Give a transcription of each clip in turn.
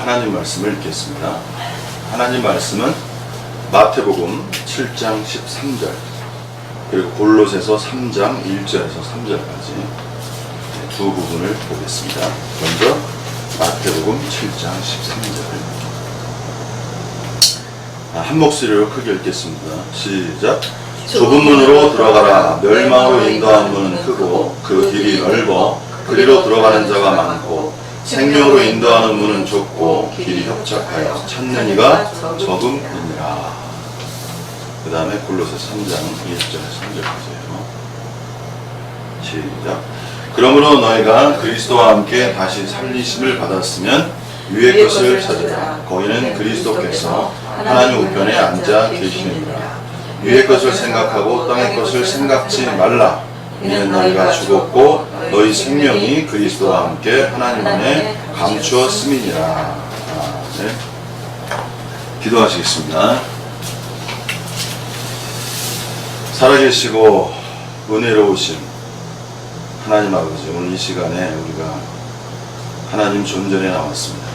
하나님 말씀을 읽겠습니다. 하나님 말씀은 마태복음 7장 13절 그리고 골로새서 3장 1절에서 3절까지 두 부분을 보겠습니다. 먼저 마태복음 7장 13절 한 목소리로 크게 읽겠습니다. 시작. 좁은 문으로 들어가라. 멸망으로 인도하는 문은 크고 그 길이 넓어 그리로 들어가는 자가 많고 생명으로 인도하는 문은 좁고 길이 협착하여 찾는 이가 적음이니라. 그 다음에 골로새 3장 1절에서 3절까지예요. 시작. 그러므로 너희가 그리스도와 함께 다시 살리심을 받았으면 위의 것을 찾으라. 거기는 그리스도께서 하나님 우편에 앉아 계시느니라. 위의 것을 생각하고 땅의 것을 생각지 말라. 이는 너희가 죽었고 너희 생명이 그리스도와 함께 하나님 안에 감추었음이니라. 네. 기도하시겠습니다. 살아계시고 은혜로우신 하나님 아버지, 오늘 이 시간에 우리가 하나님 존전에 나왔습니다.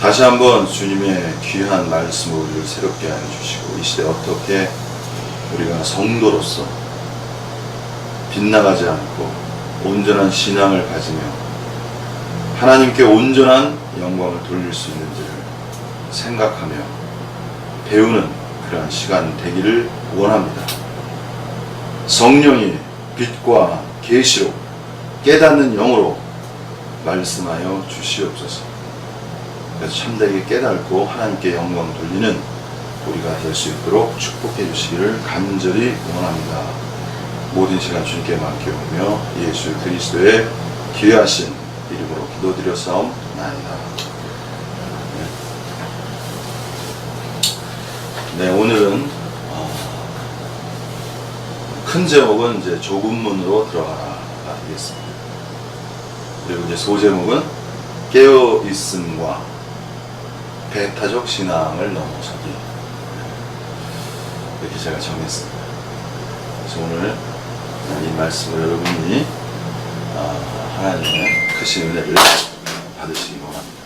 다시 한번 주님의 귀한 말씀을 우리를 새롭게 하여 주시고 이 시대 어떻게 우리가 성도로서 빗나가지 않고 온전한 신앙을 가지며 하나님께 온전한 영광을 돌릴 수 있는지를 생각하며 배우는 그러한 시간 되기를 원합니다. 성령이 빛과 계시로 깨닫는 영으로 말씀하여 주시옵소서. 그래서 참되게 깨닫고 하나님께 영광 돌리는 우리가 될 수 있도록 축복해 주시기를 간절히 원합니다. 모든 시간 주님께 맡겨오며 예수 그리스도의 귀하신 이름으로 기도드렸사옵나이다. 네, 오늘은 큰 제목은 이제 좁은 문으로 들어가라 되겠습니다. 그리고 이제 소제목은 깨어 있음과 배타적 신앙을 넘어서기, 이렇게 제가 정했습니다. 그래서 오늘 이 말씀을 여러분이 하나님의 크신 은혜를 받으시기 원합니다.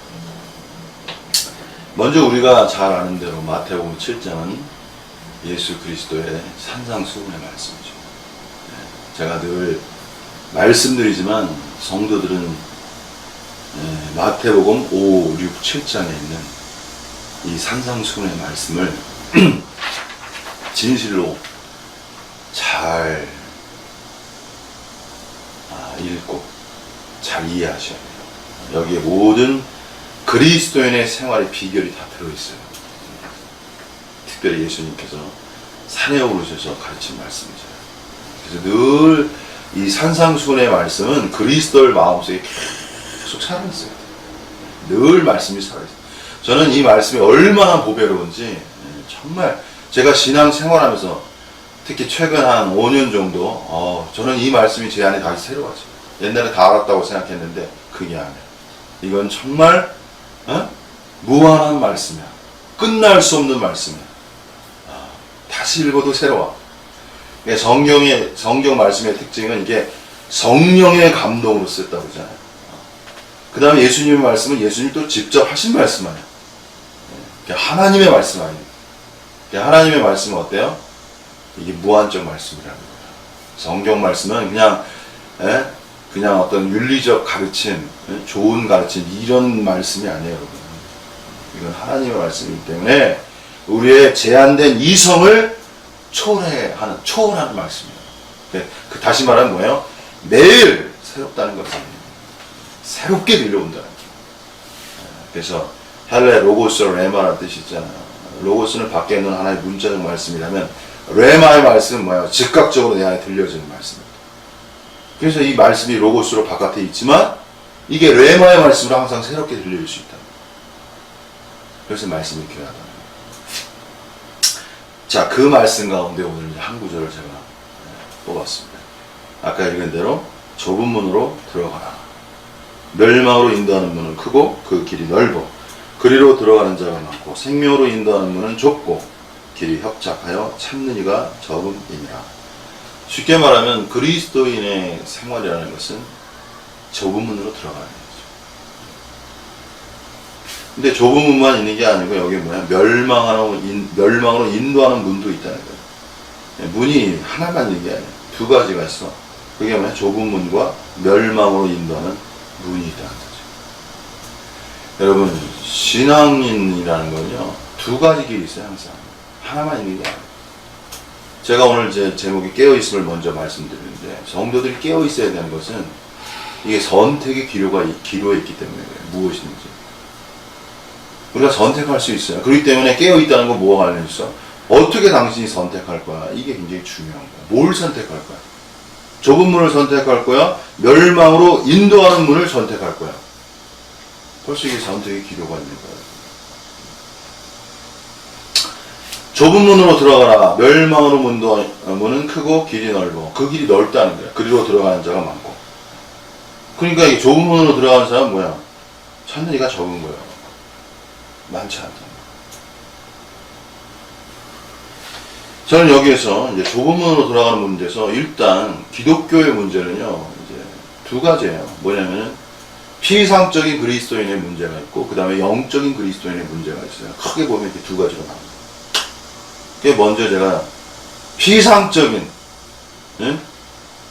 먼저 우리가 잘 아는 대로 마태복음 7장은 예수 그리스도의 산상수훈의 말씀이죠. 제가 늘 말씀드리지만 성도들은 마태복음 5, 6, 7장에 있는 이 산상수훈의 말씀을 진실로 잘 읽고 잘 이해하셔야 돼요. 여기에 모든 그리스도인의 생활의 비결이 다 들어있어요. 특별히 예수님께서 산에 오르셔서 가르친 말씀이죠. 그래서 늘 이 산상수훈의 말씀은 그리스도를 마음속에 계속 살아있어요. 늘 말씀이 살아있어요. 저는 이 말씀이 얼마나 보배로운지 정말 제가 신앙생활하면서 특히 최근 한 5년 정도 저는 이 말씀이 제 안에 다시 새로워져요. 옛날에 다 알았다고 생각했는데 그게 아니에요. 이건 정말 무한한 말씀이야. 끝날 수 없는 말씀이야. 다시 읽어도 새로워. 성경 말씀의 특징은 이게 성령의 감동으로 썼다고 하잖아요. 그 다음에 예수님의 말씀은 예수님이 또 직접 하신 말씀 아니에요. 하나님의 말씀 아니에요. 하나님의 말씀은 어때요? 이게 무한적 말씀이라는 거예요. 성경 말씀은 그냥 어떤 윤리적 가르침, 좋은 가르침 이런 말씀이 아니에요, 여러분. 이건 하나님의 말씀이기 때문에 우리의 제한된 이성을 초월하는 말씀이에요. 다시 말하면 뭐예요? 매일 새롭다는 것입니다. 새롭게 들려온다는 거예요. 그래서 헬레 로고스 레마라는 뜻이 있잖아요. 로고스는 밖에 있는 하나의 문자적 말씀이라면 레마의 말씀은 뭐예요? 즉각적으로 내 안에 들려지는 말씀입니다. 그래서 이 말씀이 로고스로 바깥에 있지만 이게 레마의 말씀으로 항상 새롭게 들려질 수 있다. 그래서 말씀이 귀하다. 자, 그 말씀 가운데 오늘 한 구절을 제가 뽑았습니다. 아까 읽은 대로 좁은 문으로 들어가라. 멸망으로 인도하는 문은 크고 그 길이 넓어 그리로 들어가는 자가 많고 생명으로 인도하는 문은 좁고 길이 협착하여 찾는 이가 적음이니라. 쉽게 말하면 그리스도인의 생활이라는 것은 좁은 문으로 들어가는 거죠. 근데 좁은 문만 있는 게 아니고 여기 뭐야? 멸망으로 인도하는 문도 있다는 거예요. 문이 하나만 있는 게 아니야. 두 가지가 있어. 그게 뭐야? 좁은 문과 멸망으로 인도하는 문이 있다는 거죠. 여러분, 신앙인이라는 건요, 두 가지 길이 있어요, 항상. 하나만 있는 게 아니에요. 제가 오늘 제 제목이 깨어있음을 먼저 말씀드리는데, 성도들이 깨어있어야 되는 것은 이게 선택의 기로에 있기 때문에 그래요. 무엇인지. 우리가 선택할 수 있어요. 그렇기 때문에 깨어있다는 건 뭐와 관련이 있어? 어떻게 당신이 선택할 거야? 이게 굉장히 중요한 거야. 뭘 선택할 거야? 좁은 문을 선택할 거야? 멸망으로 인도하는 문을 선택할 거야? 벌써 이게 선택의 기로가 있는 거야. 좁은 문으로 들어가라. 멸망으로 문은 크고 길이 넓어. 그 길이 넓다는 거야. 그리로 들어가는 자가 많고. 그러니까 이 좁은 문으로 들어가는 사람은 뭐야? 찾는 이가 적은 거야. 많지 않다. 저는 여기에서 이제 좁은 문으로 들어가는 문제에서 일단 기독교의 문제는요, 이제 두 가지예요. 뭐냐면은 피상적인 그리스도인의 문제가 있고, 그 다음에 영적인 그리스도인의 문제가 있어요. 크게 보면 이렇게 두 가지로 나옵니다. 그게 먼저 제가 피상적인,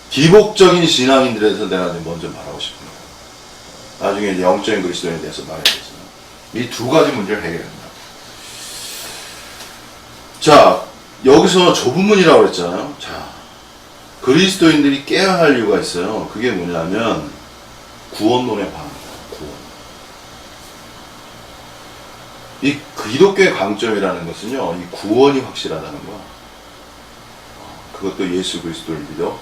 기복적인 신앙인들에 대해서 내가 먼저 말하고 싶습니다. 나중에 이제 영적인 그리스도인에 대해서 말해야겠어요. 이 두 가지 문제를 해결합니다. 자, 여기서 좁은 문이라고 그랬잖아요. 자, 그리스도인들이 깨어야 할 이유가 있어요. 그게 뭐냐면 구원론에 관합니다. 구원. 이 기독교의 강점이라는 것은요, 이 구원이 확실하다는 거야. 그것도 예수 그리스도를 믿어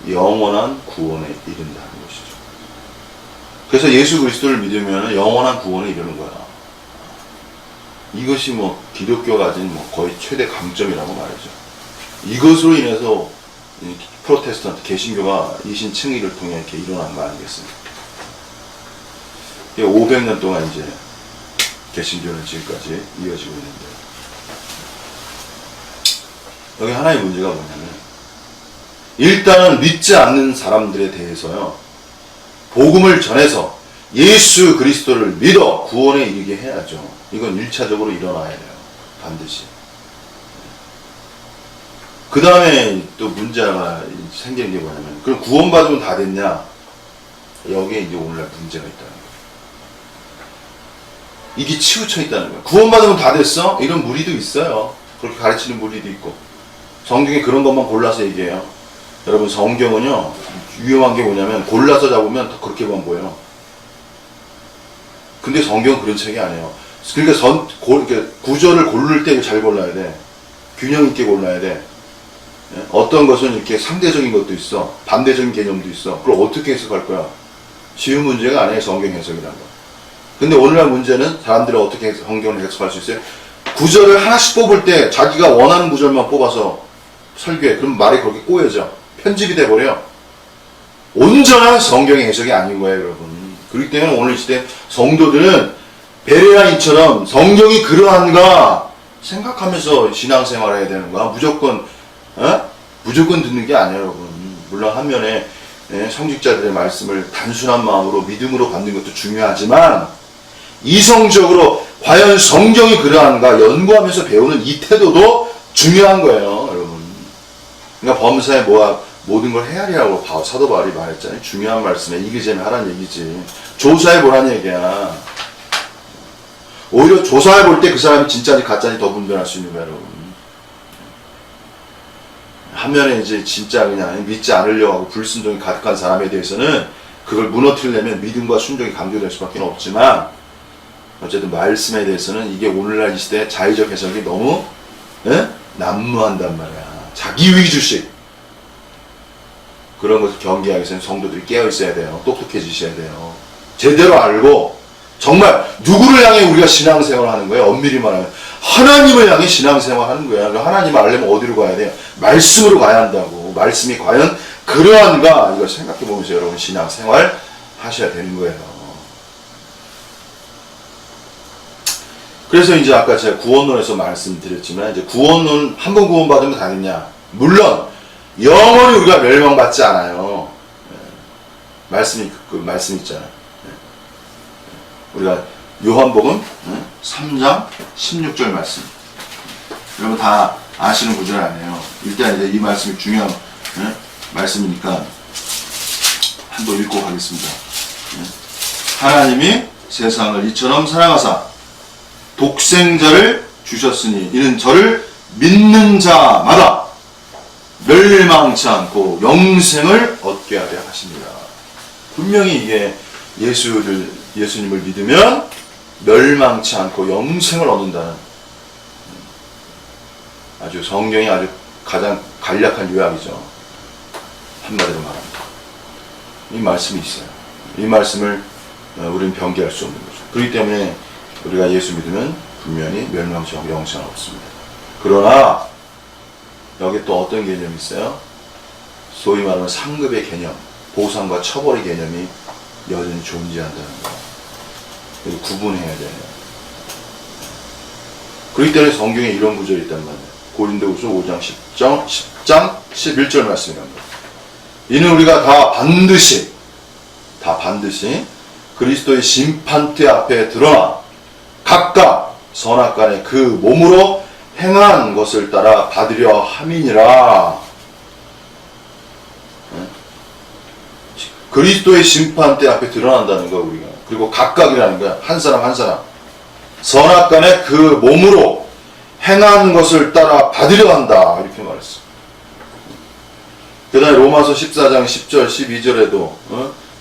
영원한 구원에 이른다는 것이죠. 그래서 예수 그리스도를 믿으면 영원한 구원에 이르는 거야. 이것이 뭐 기독교가 가진 뭐 거의 최대 강점이라고 말이죠. 이것으로 인해서 프로테스탄트 개신교가 이신칭의를 통해 이렇게 일어난 거 아니겠습니까? 500년 동안 이제 개신교는 지금까지 이어지고 있는데, 여기 하나의 문제가 뭐냐면, 일단은 믿지 않는 사람들에 대해서요, 복음을 전해서 예수 그리스도를 믿어 구원에 이르게 해야죠. 이건 1차적으로 일어나야 돼요. 반드시. 그 다음에 또 문제가 생기는 게 뭐냐면, 그럼 구원받으면 다 됐냐? 여기에 이제 오늘날 문제가 있다는 거예요. 이게 치우쳐 있다는 거예요. 구원받으면 다 됐어? 이런 무리도 있어요. 그렇게 가르치는 무리도 있고. 성경에 그런 것만 골라서 얘기해요. 여러분, 성경은요, 위험한 게 뭐냐면, 골라서 잡으면 다 그렇게만 보여요. 근데 성경은 그런 책이 아니에요. 그러니까 구절을 고를 때 잘 골라야 돼. 균형 있게 골라야 돼. 어떤 것은 이렇게 상대적인 것도 있어. 반대적인 개념도 있어. 그걸 어떻게 해석할 거야? 쉬운 문제가 아니에요, 성경 해석이라는 거. 근데 오늘날 문제는 사람들이 어떻게 성경을 해석할 수 있어요? 구절을 하나씩 뽑을 때 자기가 원하는 구절만 뽑아서 설교해. 그럼 말이 그렇게 꼬여져. 편집이 돼버려. 온전한 성경의 해석이 아닌 거예요, 여러분. 그렇기 때문에 오늘 시대 성도들은 베레아인처럼 성경이 그러한가 생각하면서 신앙생활을 해야 되는 거야. 무조건 듣는 게 아니에요, 여러분. 물론 한면에 성직자들의 말씀을 단순한 마음으로 믿음으로 받는 것도 중요하지만, 이성적으로 과연 성경이 그러한가 연구하면서 배우는 이 태도도 중요한 거예요, 여러분. 그러니까 범사에 모든 걸 헤아리라고 사도 바울이 말했잖아요. 중요한 말씀에 이기재미 하라는 얘기지. 조사해 보라는 얘기야. 오히려 조사해 볼 때 그 사람이 진짜인지 가짜인지 더 분별할 수 있는 거야, 여러분. 한면에 이제 진짜 그냥 믿지 않으려고 하고 불순종이 가득한 사람에 대해서는 그걸 무너뜨리려면 믿음과 순종이 강조될 수밖에 없지만, 어쨌든 말씀에 대해서는 이게 오늘날 이 시대의 자의적 해석이 너무 난무한단 말이야. 자기 위주식. 그런 것을 경계하기 위해서는 성도들이 깨어있어야 돼요. 똑똑해지셔야 돼요. 제대로 알고 정말 누구를 향해 우리가 신앙생활을 하는 거예요? 엄밀히 말하면 하나님을 향해 신앙생활을 하는 거야. 하나님을 알려면 어디로 가야 돼요? 말씀으로 가야 한다고. 말씀이 과연 그러한가? 이걸 생각해 보면서 여러분 신앙생활 하셔야 되는 거예요. 그래서 이제 아까 제가 구원론에서 말씀드렸지만, 이제 구원론 한 번 구원받으면 다 됐냐? 물론 영원히 우리가 멸망받지 않아요. 말씀 있잖아요. 우리가 요한복음 3장 16절 말씀. 여러분 다 아시는 구절 아니에요. 일단 이제 이 말씀이 중요한 말씀이니까 한번 읽고 가겠습니다. 하나님이 세상을 이처럼 사랑하사 독생자를 주셨으니 이는 저를 믿는 자마다 멸망치 않고 영생을 얻게 하려 하십니다. 분명히 이게 예수님을 믿으면 멸망치 않고 영생을 얻는다는 아주 성경이 아주 가장 간략한 요약이죠. 한마디로 말합니다. 이 말씀이 있어요. 이 말씀을 우리는 변개할 수 없는 거죠. 그렇기 때문에 우리가 예수 믿으면 분명히 멸망치 않고 영생은 없습니다. 그러나 여기 또 어떤 개념이 있어요? 소위 말하는 상급의 개념, 보상과 처벌의 개념이 여전히 존재한다는 거예요. 구분해야 돼요. 그렇기 때문에 성경에 이런 구절이 있단 말이에요. 고린도후서 5장 10장 11절 말씀입니다. 이는 우리가 다 반드시 그리스도의 심판대 앞에 드러나 각각 선악간에 그 몸으로 행한 것을 따라 받으려 함이니라. 그리스도의 심판대 앞에 드러난다는 거 우리가. 그리고 각각이라는 거야. 한 사람 한 사람. 선악간에 그 몸으로 행한 것을 따라 받으려 한다. 이렇게 말했어. 그 다음에 로마서 14장 10절 12절에도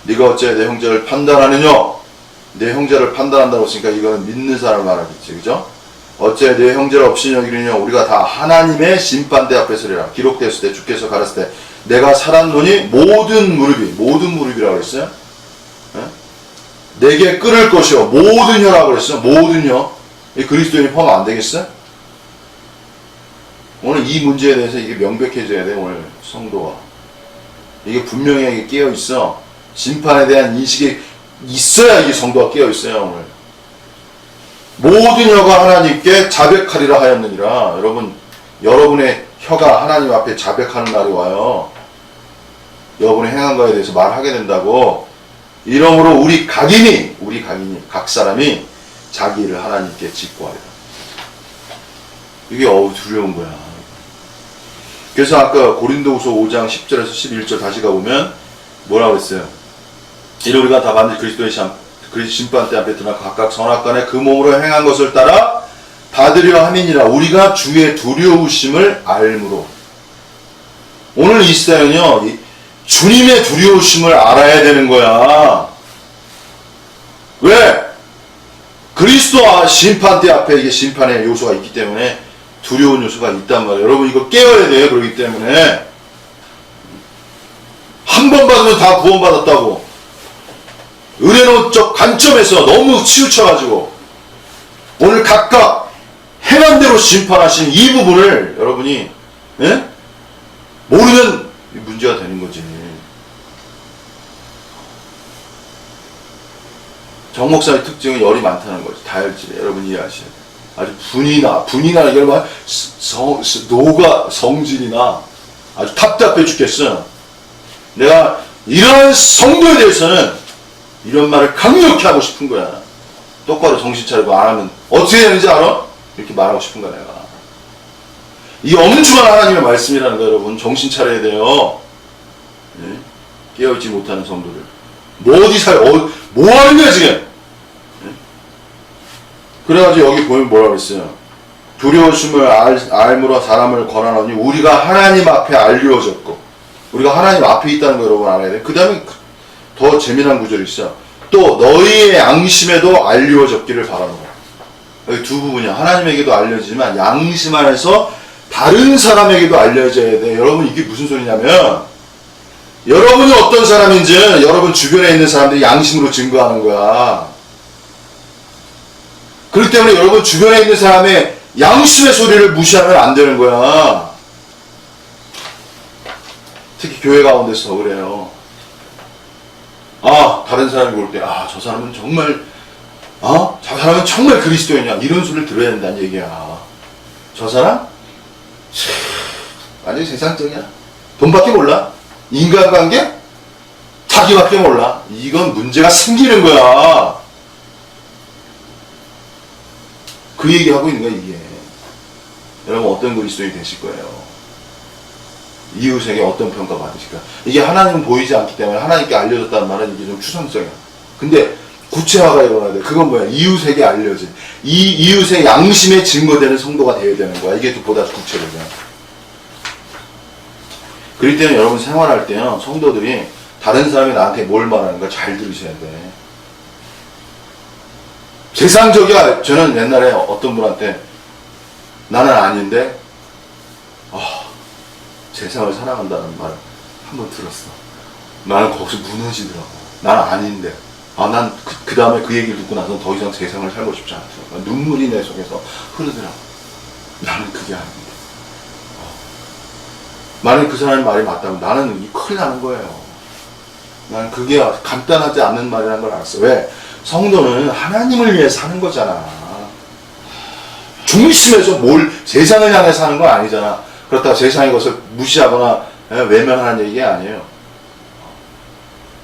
네가 어찌 내 형제를 판단하느냐. 내 형제를 판단한다고 했으니까 이거는 믿는 사람을 말하겠지. 그죠? 어째 내 형제를 없이 여기느냐. 우리가 다 하나님의 심판대 앞에 서리라. 기록되었을 때 주께서 가라사대 내가 살았노니 모든 무릎이라고 그랬어요. 내게 끓을 것이요 모든 혀라고 그랬어요. 모든 혀. 이 그리스도인이 포함 안 되겠어요? 오늘 이 문제에 대해서 이게 명백해져야 돼. 오늘 성도가 이게 분명히 깨어 있어. 심판에 대한 인식이 있어야 이 성도가 깨어 있어요. 오늘 모든 혀가 하나님께 자백하리라 하였느니라. 여러분의 혀가 하나님 앞에 자백하는 날이 와요. 여러분의 행한 거에 대해서 말하게 된다고. 이러므로 우리 각인이 각 사람이 자기 일을 하나님께 직고하리라. 이게 두려운 거야. 그래서 아까 고린도후서 5장 10절에서 11절 다시 가보면 뭐라고 했어요? 이를 우리가 다 반드시 그리스도의 심판대 앞에 드러나 각각 선악간에 그 몸으로 행한 것을 따라 받으려 함이니라. 우리가 주의 두려우심을 알므로. 오늘 이 시대는요, 주님의 두려우심을 알아야 되는 거야. 왜? 그리스도 심판대 앞에 이게 심판의 요소가 있기 때문에 두려운 요소가 있단 말이에요. 여러분 이거 깨어야 돼요. 그렇기 때문에 한 번 받으면 다 구원받았다고 의례론적 관점에서 너무 치우쳐가지고 오늘 각각 행한 대로 심판하신 이 부분을 여러분이 모르면 문제가 되는 거지. 정 목사의 특징은 열이 많다는 거지. 다혈질. 여러분 이해하셔야 돼요. 아주 분이 나 여러분 성질이 나 아주 답답해 죽겠어. 내가 이런 성도에 대해서는 이런 말을 강력히 하고 싶은 거야. 똑바로 정신 차리고 안 하면 어떻게 되는지 알아? 이렇게 말하고 싶은 거야 내가. 이 엄중한 하나님의 말씀이라는 거 여러분 정신 차려야 돼요. 네? 깨어있지 못하는 성도들 뭐 하는 거야 지금? 네? 그래가지고 여기 보면 뭐라고 했어요? 두려우심을 알므로 사람을 권하노니 우리가 하나님 앞에 알려졌고 우리가 하나님 앞에 있다는 거 여러분 알아야 돼. 그 다음에 더 재미난 구절이 있어. 또 너희의 양심에도 알려졌기를 바라노라. 여기 두 부분이야. 하나님에게도 알려지지만 양심 안에서 다른 사람에게도 알려져야 돼. 여러분 이게 무슨 소리냐면 여러분이 어떤 사람인지 여러분 주변에 있는 사람들이 양심으로 증거하는 거야. 그렇기 때문에 여러분 주변에 있는 사람의 양심의 소리를 무시하면 안 되는 거야. 특히 교회 가운데서 더 그래요. 다른 사람이 볼 때, 저 사람은 정말, 저 사람은 정말 그리스도인이야. 이런 소리를 들어야 된다는 얘기야. 저 사람? 완전히 세상적이야. 돈밖에 몰라. 인간관계? 자기밖에 몰라. 이건 문제가 생기는 거야. 그 얘기하고 있는 거야, 이게. 여러분, 어떤 그리스도인이 되실 거예요? 이웃에게 어떤 평가 받으실까? 이게 하나님은 보이지 않기 때문에 하나님께 알려졌다는 말은 이게 좀 추상적이야. 근데 구체화가 일어나야 돼. 그건 뭐야? 이웃에게 알려진. 이 이웃의 양심에 증거되는 성도가 되어야 되는 거야. 이게 보다 구체적이야. 그럴 때는 여러분 생활할 때요, 성도들이 다른 사람이 나한테 뭘 말하는가 잘 들으셔야 돼. 세상적이야. 저는 옛날에 어떤 분한테 나는 아닌데, 세상을 사랑한다는 말을 한번 들었어. 나는 거기서 무너지더라고. 나는 아닌데. 난 그 다음에 그 얘기를 듣고 나서 더 이상 세상을 살고 싶지 않았어. 눈물이 내 속에서 흐르더라고. 나는 그게 아닌데. 만약 그 사람의 말이 맞다면 나는 큰일 나는 거예요. 나는 그게 간단하지 않는 말이라는 걸 알았어. 왜? 성도는 하나님을 위해 사는 거잖아. 중심에서 세상을 향해 사는 건 아니잖아. 그렇다고 세상의 것을 무시하거나 외면하는 얘기가 아니에요.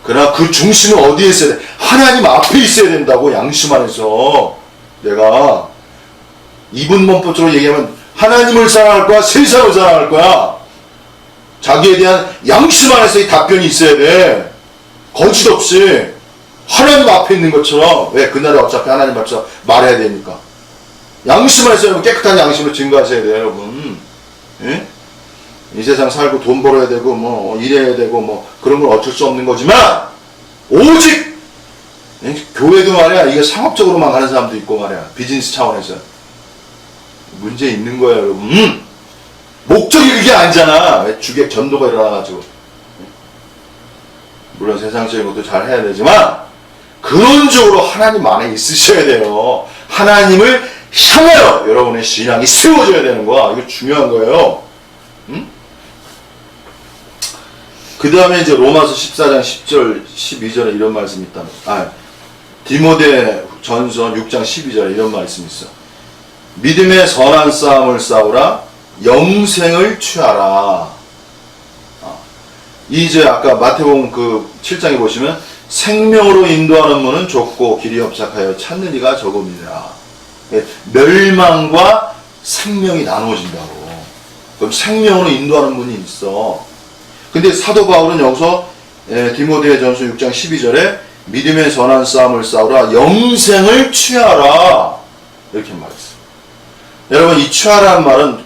그러나 그 중심은 어디에 있어야 돼? 하나님 앞에 있어야 된다고. 양심 안에서. 내가 이분문법적으로 얘기하면 하나님을 사랑할 거야? 세상을 사랑할 거야? 자기에 대한 양심 안에서 이 답변이 있어야 돼. 거짓 없이 하나님 앞에 있는 것처럼. 왜? 그날에 어차피 하나님 앞에서 말해야 되니까. 양심 안에서 여러분 깨끗한 양심으로 증거하셔야 돼요, 여러분. 예? 이 세상 살고 돈 벌어야 되고 뭐 일해야 되고 뭐 그런 건 어쩔 수 없는 거지만 오직 교회도 말이야, 이게 상업적으로만 가는 사람도 있고 말이야, 비즈니스 차원에서 문제 있는 거야, 여러분. 목적이 그게 아니잖아. 왜? 주객 전도가 일어나가지고. 물론 세상적인 것도 잘 해야 되지만 근원적으로 하나님 안에 있으셔야 돼요. 하나님을 향하여 여러분의 신앙이 세워져야 되는 거야. 이거 중요한 거예요. 응? 그 다음에 이제 로마서 14장 10절, 12절에 이런 말씀이 있다. 디모데 전서 6장 12절에 이런 말씀이 있어. 믿음의 선한 싸움을 싸우라. 영생을 취하라. 이제 아까 마태복음 그 7장에 보시면 생명으로 인도하는 문은 좁고 길이 협착하여 찾는 이가 적음이라. 멸망과 생명이 나누어진다고. 그럼 생명으로 인도하는 문이 있어. 근데 사도 바울은 여기서 디모데 전서 6장 12절에 믿음의 선한 싸움을 싸우라. 영생을 취하라. 이렇게 말했어. 여러분, 이 취하라는 말은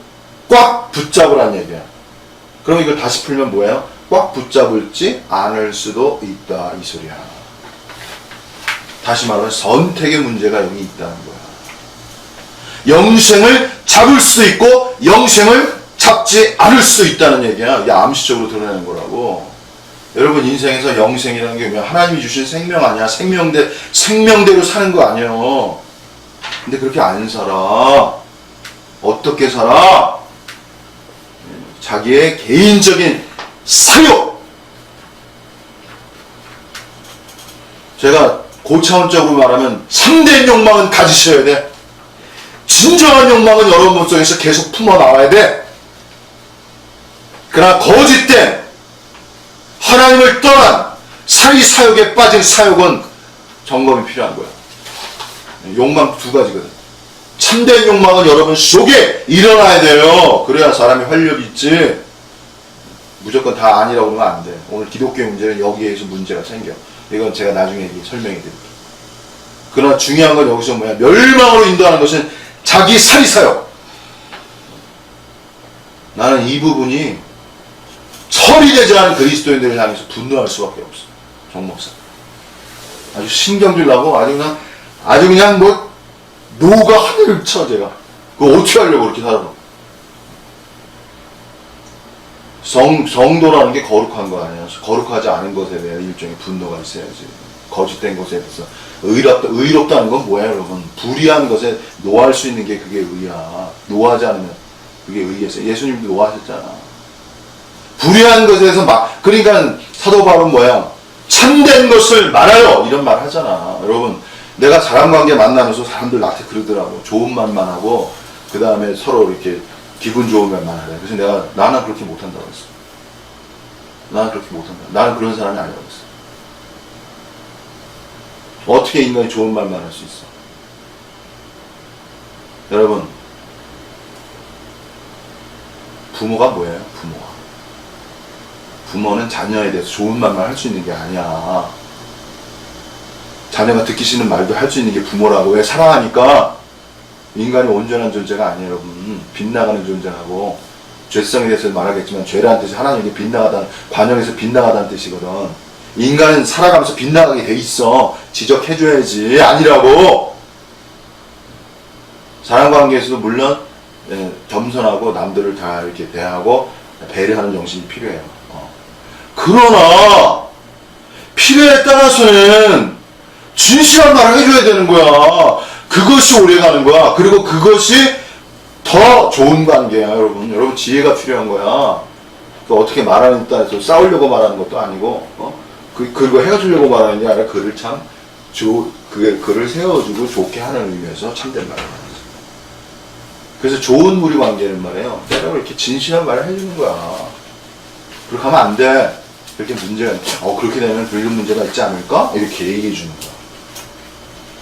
꽉 붙잡으라는 얘기야. 그럼 이걸 다시 풀면 뭐예요? 꽉 붙잡을지 않을 수도 있다, 이 소리야. 다시 말하면 선택의 문제가 여기 있다는 거야. 영생을 잡을 수도 있고 영생을 잡지 않을 수도 있다는 얘기야. 이게 암시적으로 드러내는 거라고. 여러분, 인생에서 영생이라는 게 뭐야? 하나님이 주신 생명 아니야. 생명대로 사는 거 아니에요. 근데 그렇게 안 살아. 어떻게 살아? 자기의 개인적인 사욕. 제가 고차원적으로 말하면 참된 욕망은 가지셔야 돼. 진정한 욕망은 여러분 몸속에서 계속 품어 나와야 돼. 그러나 거짓된 하나님을 떠난 사리 사욕에 빠진 사욕은 점검이 필요한 거야. 욕망 두 가지거든. 참된 욕망은 여러분 속에 일어나야 돼요. 그래야 사람이 활력이 있지. 무조건 다 아니라고 그러면 안 돼. 오늘 기독교 문제는 여기에서 문제가 생겨. 이건 제가 나중에 설명해 드릴게요. 그러나 중요한 건 여기서 뭐야? 멸망으로 인도하는 것은 자기 사리사욕. 나는 이 부분이 처리되지 않은 그리스도인들을 향해서 분노할 수밖에 없어. 정 목사. 아주 신경질 나고 아주 그냥 뭐 노가 하늘을 쳐. 제가 그거 어떻게 하려고 그렇게 살아. 정도라는 게 거룩한 거 아니야. 거룩하지 않은 것에 대한 일종의 분노가 있어야지. 거짓된 것에 대해서. 의롭다는 건 뭐야, 여러분? 불의한 것에 노할 수 있는 게 그게 의야. 노하지 않으면 그게 의였어요. 예수님도 노하셨잖아. 불의한 것에 대해서 그러니까 사도 바울은 뭐야? 참된 것을 말하여! 이런 말 하잖아. 여러분, 내가 사람 관계 만나면서 사람들 나한테 그러더라고. 좋은 말만 하고, 그 다음에 서로 이렇게 기분 좋은 말만 하래. 그래서 나는 그렇게 못한다고 했어. 나는 그렇게 못한다. 나는 그런 사람이 아니라고 했어. 어떻게 인간이 좋은 말만 할 수 있어? 여러분, 부모가 뭐예요? 부모는 자녀에 대해서 좋은 말만 할 수 있는 게 아니야. 자녀가 듣기 싫은 말도 할 수 있는 게 부모라고. 왜? 사랑하니까. 인간이 온전한 존재가 아니에요, 여러분. 빗나가는 존재라고. 죄성에 대해서 말하겠지만, 죄라는 뜻이 하나님께 빗나가다는, 관용에서 빗나가다는 뜻이거든. 인간은 살아가면서 빗나가게 돼 있어. 지적해줘야지. 아니라고. 사랑관계에서도 물론 겸손하고 남들을 다 이렇게 대하고 배려하는 정신이 필요해요. 그러나 필요에 따라서는 진실한 말을 해줘야 되는 거야. 그것이 오래가는 거야. 그리고 그것이 더 좋은 관계야, 여러분. 여러분 지혜가 필요한 거야. 어떻게 말하는 따라서 싸우려고 말하는 것도 아니고, 그리고 헤어지려고 말하는 게 아니라 그를 참 그를 세워주고 좋게 하는 의미에서 참된 말을 하는 거죠. 그래서 좋은 무리 관계는 말이에요. 때로 이렇게 진실한 말을 해주는 거야. 그렇게 하면 안 돼. 이렇게 문제가, 그렇게 되면 이런 문제가 있지 않을까? 이렇게 얘기해 주는 거야.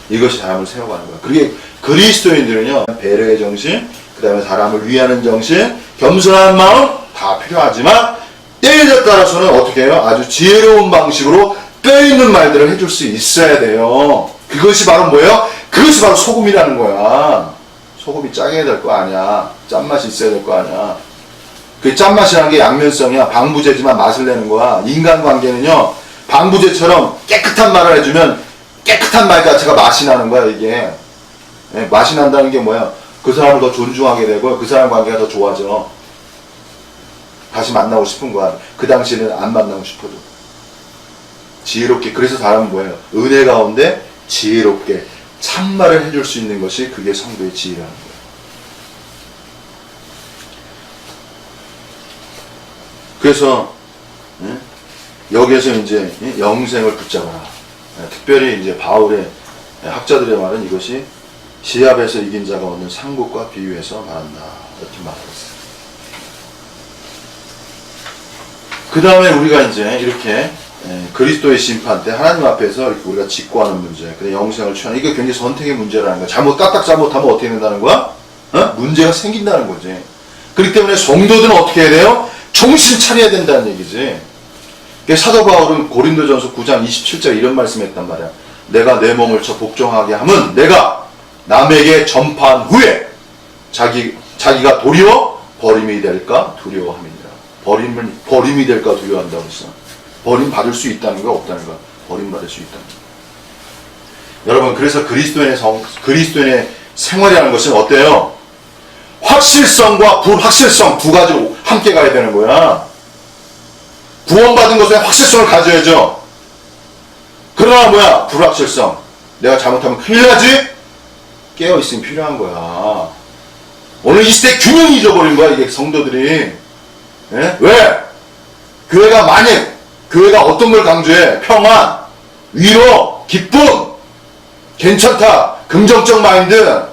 이것이 사람을 세워가는 거야. 그게 그리스도인들은요, 배려의 정신, 그 다음에 사람을 위하는 정신, 겸손한 마음 다 필요하지만 때에 따라서는 어떻게 해요? 아주 지혜로운 방식으로 뼈있는 말들을 해줄 수 있어야 돼요. 그것이 바로 뭐예요? 그것이 바로 소금이라는 거야. 소금이 짜게 될 거 아니야. 짠맛이 있어야 될 거 아니야. 그 짠맛이라는 게 양면성이야. 방부제지만 맛을 내는 거야. 인간관계는요, 방부제처럼 깨끗한 말을 해주면 깨끗한 말 자체가 맛이 나는 거야, 이게. 맛이 난다는 게 뭐야? 그 사람을 더 존중하게 되고 그 사람 관계가 더 좋아져. 다시 만나고 싶은 거야. 그 당시에는 안 만나고 싶어도. 지혜롭게. 그래서 사람은 뭐예요? 은혜 가운데 지혜롭게 참말을 해줄 수 있는 것이 그게 성도의 지혜라는 거예요. 그래서 여기에서 이제 영생을 붙잡아라. 특별히 이제 바울의 학자들의 말은 이것이 시합에서 이긴 자가 얻는 상급과 비유해서 말한다. 이렇게 말하고 있어요. 그 다음에 우리가 이제 이렇게 그리스도의 심판 때 하나님 앞에서 이렇게 우리가 직고하는 문제, 그래 영생을 취하는, 이게 굉장히 선택의 문제라는 거야. 까딱 잘못하면 어떻게 된다는 거야? 문제가 생긴다는 거지. 그렇기 때문에 성도들은 어떻게 해야 돼요? 정신 차려야 된다는 얘기지. 사도 바울은 고린도전서 9장 27절 이런 말씀했단 말이야. 내가 내 몸을 쳐 복종하게 함은 내가 남에게 전파한 후에 자기가 도리어 버림이 될까 두려워함이니라. 버림이 될까 두려워한다고 했어. 버림 받을 수 있다는 거 없다는 거. 버림 받을 수 있다는 거. 여러분, 그래서 그리스도인의 생활이라는 것은 어때요? 확실성과 불확실성 두 가지로 함께 가야 되는 거야. 구원받은 것에 확실성을 가져야죠. 그러나 뭐야? 불확실성. 내가 잘못하면 큰일 나지? 깨어있음이 필요한 거야. 오늘 이 시대 균형이 잊어버린 거야, 이게 성도들이. 예? 왜? 교회가 어떤 걸 강조해? 평안, 위로, 기쁨, 괜찮다, 긍정적 마인드.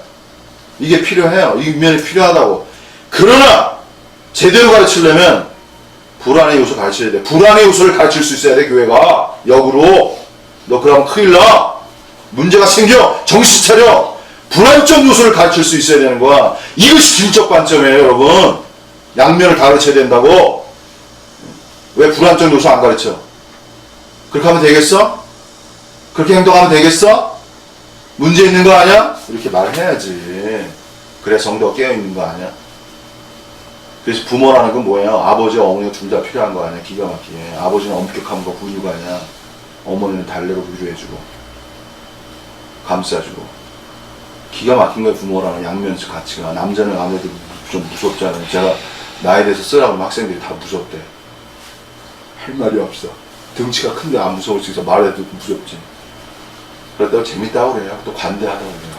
이게 필요해요. 이 면이 필요하다고. 그러나 제대로 가르치려면 불안의 요소 가르쳐야 돼. 불안의 요소를 가르칠 수 있어야 돼, 교회가. 역으로. 너 그러면 큰일 나. 문제가 생겨. 정신 차려. 불안적 요소를 가르칠 수 있어야 되는 거야. 이것이 진적 관점이에요, 여러분. 양면을 다 가르쳐야 된다고. 왜 불안적 요소 안 가르쳐? 그렇게 하면 되겠어? 그렇게 행동하면 되겠어? 문제 있는 거 아니야? 이렇게 말해야지. 그래 성도가 깨어있는 거 아니야? 그래서 부모라는 건 뭐예요? 아버지와 어머니가 둘 다 필요한 거 아니야? 기가 막히게. 아버지는 엄격한 거 분유가 아니야. 어머니는 달래로 위로해주고 감싸주고. 기가 막힌 거예요, 부모라는 양면적 가치가. 남자는 아무래도 좀 무섭잖아요. 제가 나에 대해서 쓰라고 하면 학생들이 다 무섭대. 할 말이 없어. 등치가 큰데 안 무서울 수 있어. 말해도 무섭지. 그렇다고 재밌다고 그래요. 또 관대하다고 그래요.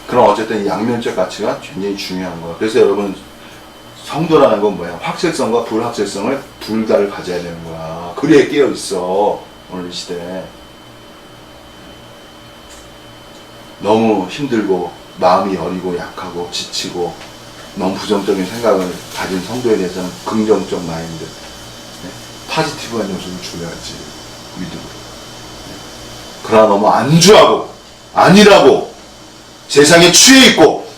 그럼 어쨌든 이 양면적 가치가 굉장히 중요한 거예요. 그래서 여러분, 성도라는 건 뭐야? 확실성과 불확실성을 둘 다를 가져야 되는 거야. 그래야 깨어있어. 오늘 이 시대에. 너무 힘들고 마음이 여리고 약하고 지치고 너무 부정적인 생각을 가진 성도에 대해서는 긍정적 마인드, 파지티브한 요소를 줘야지. 믿음으로. 그러나 너무 안주하고 아니라고 세상에 취해 있고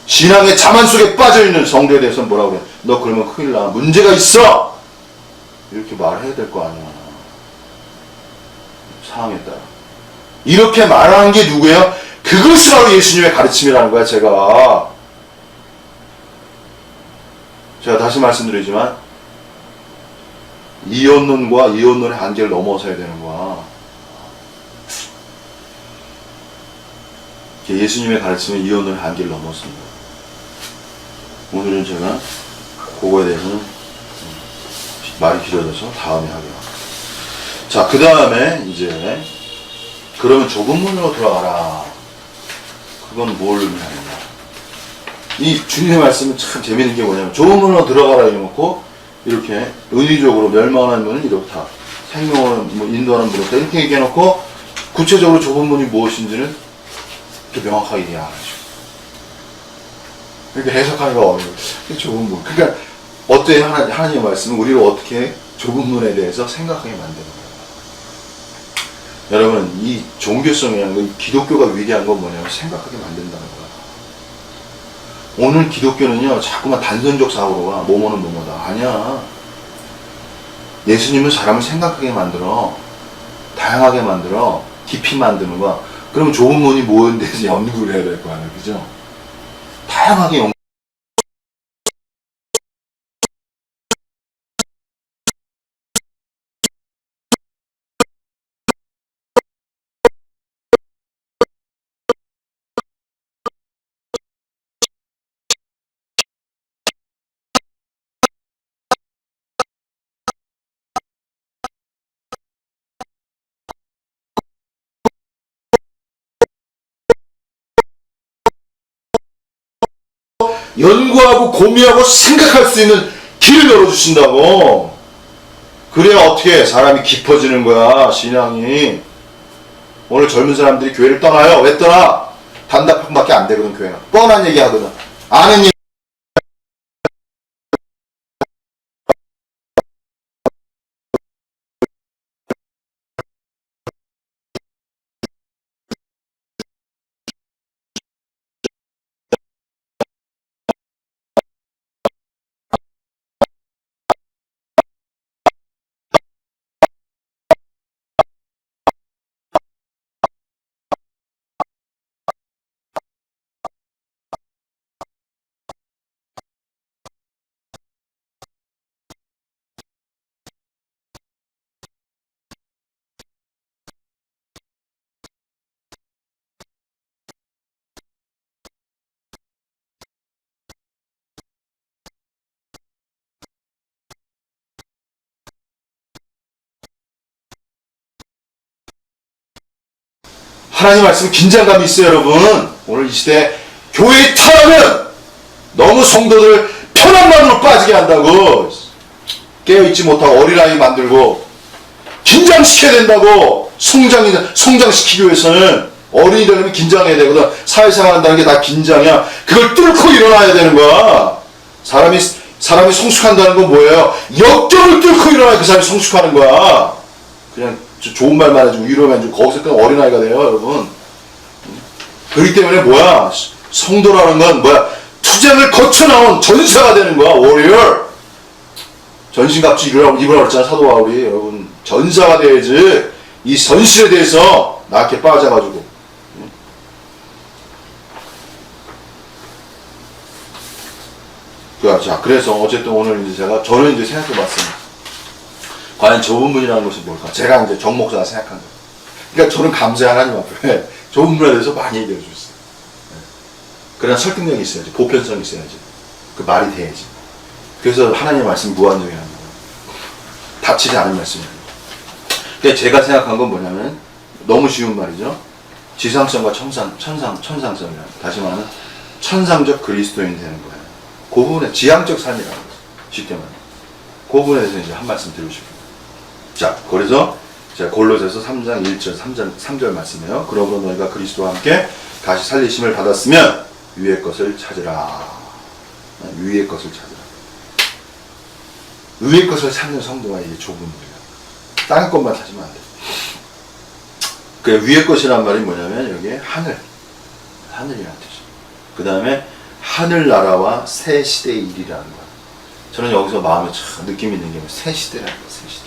신앙의 자만 속에 빠져있는 성도에 대해서는 뭐라고 그래? 너 그러면 큰일 나. 문제가 있어. 이렇게 말해야 될 거 아니야. 상황에 따라. 이렇게 말하는 게 누구예요? 그것이 바로 예수님의 가르침이라는 거야. 제가 다시 말씀드리지만 이혼론과 이혼론의 한계를 넘어서야 되는 거야. 예수님의 가르침은 이혼론의 한계를 넘었습니다. 오늘은 제가 그거에 대해서는 말이 길어져서 다음에 하게요. 자, 그 다음에 이제 그러면 좁은 문으로 들어가라. 그건 뭘 의미하느냐. 이 주님의 말씀은 참 재밌는 게 뭐냐면 좁은 문으로 들어가라 이래놓고 이렇게 은유적으로 멸망하는 문은 이렇다. 생명을 인도하는 문은 이렇다. 이렇게 얘기해놓고 구체적으로 좁은 문이 무엇인지는 이렇게 명확하게 얘기 안 하죠. 그러니까 해석하기가 어려워요. 좁은 문. 그러니까 어떤 하나님의 말씀은 우리를 어떻게 좁은 문에 대해서 생각하게 만드는 거예요. 여러분, 이 종교성이라는 거, 이 기독교가 위대한 건 뭐냐면 생각하게 만든다는 거야. 오늘 기독교는요, 자꾸만 단선적 사고로가 뭐뭐는 뭐뭐다. 아니야. 예수님은 사람을 생각하게 만들어, 다양하게 만들어, 깊이 만드는 거야. 그럼 좁은 문이 뭐인지 연구를 해야 될 거 아니야. 그죠? 다양하게 연구하고 고민하고 생각할 수 있는 길을 열어주신다고. 그래야 어떻게 사람이 깊어지는 거야, 신앙이. 오늘 젊은 사람들이 교회를 떠나요. 왜 떠나? 단답형밖에 안 되거든, 교회가. 뻔한 얘기 하거든. 아는 얘기. 하나님 말씀 긴장감이 있어요, 여러분. 오늘 이 시대 교회의 타락은 너무 성도들 편한 마음으로 빠지게 한다고. 깨어있지 못하고 어린아이 만들고 긴장시켜야 된다고. 성장시키기 위해서는 어린이 되려면 긴장해야 되거든. 사회생활 한다는 게 다 긴장이야. 그걸 뚫고 일어나야 되는 거야. 사람이 성숙한다는 건 뭐예요? 역경을 뚫고 일어나야 그 사람이 성숙하는 거야. 그냥 좋은 말만 해주고 위로만 해주고 거기서 그냥 어린아이가 돼요, 여러분. 그렇기 때문에 뭐야? 성도라는 건 뭐야? 투쟁을 거쳐 나온 전사가 되는 거야. 워리어. 전신갑주 입으라고 그랬잖아, 사도 바울이. 여러분, 전사가 돼야지 이 선실에 대해서 낮게 빠져가지고. 자, 그래서 어쨌든 오늘 이제 저는 이제 생각해봤습니다. 과연 좁은 문이라는 것이 뭘까? 제가 이제 정 목사가 생각한 거. 그러니까 저는 감사해, 하나님 앞에 좁은 문에 대해서 많이 얘기해 주셨어요. 그러나 설득력이 있어야지, 보편성이 있어야지, 그 말이 돼야지. 그래서 하나님의 말씀이 무한정이라는 거예요. 다치지 않은 말씀이에요. 그러니까 제가 생각한 건 뭐냐면 너무 쉬운 말이죠. 지상성과 천상성이라는. 다시 말하면 천상적 그리스도인이 되는 거예요. 그 부분에 지향적 삶이라는 거죠. 쉽게 말하면. 그 부분에 대해서 이제 한 말씀 드리고 싶어요. 자, 그래서 제가 골로새서 3장 1절, 3절 말씀이에요. 그러므로 너희가 그리스도와 함께 다시 살리심을 받았으면 위의 것을 찾으라. 위의 것을 찾으라. 위의 것을 찾는 성도가 이게 좁은 문이에요. 땅의 것만 찾으면 안 돼. 그 위의 것이란 말이 뭐냐면 여기에 하늘이라는 뜻이에요. 그 다음에 하늘나라와 새 시대의 일이라는 거야. 저는 여기서 마음에 참 느낌 있는 게 새 시대라는 거야. 새 시대.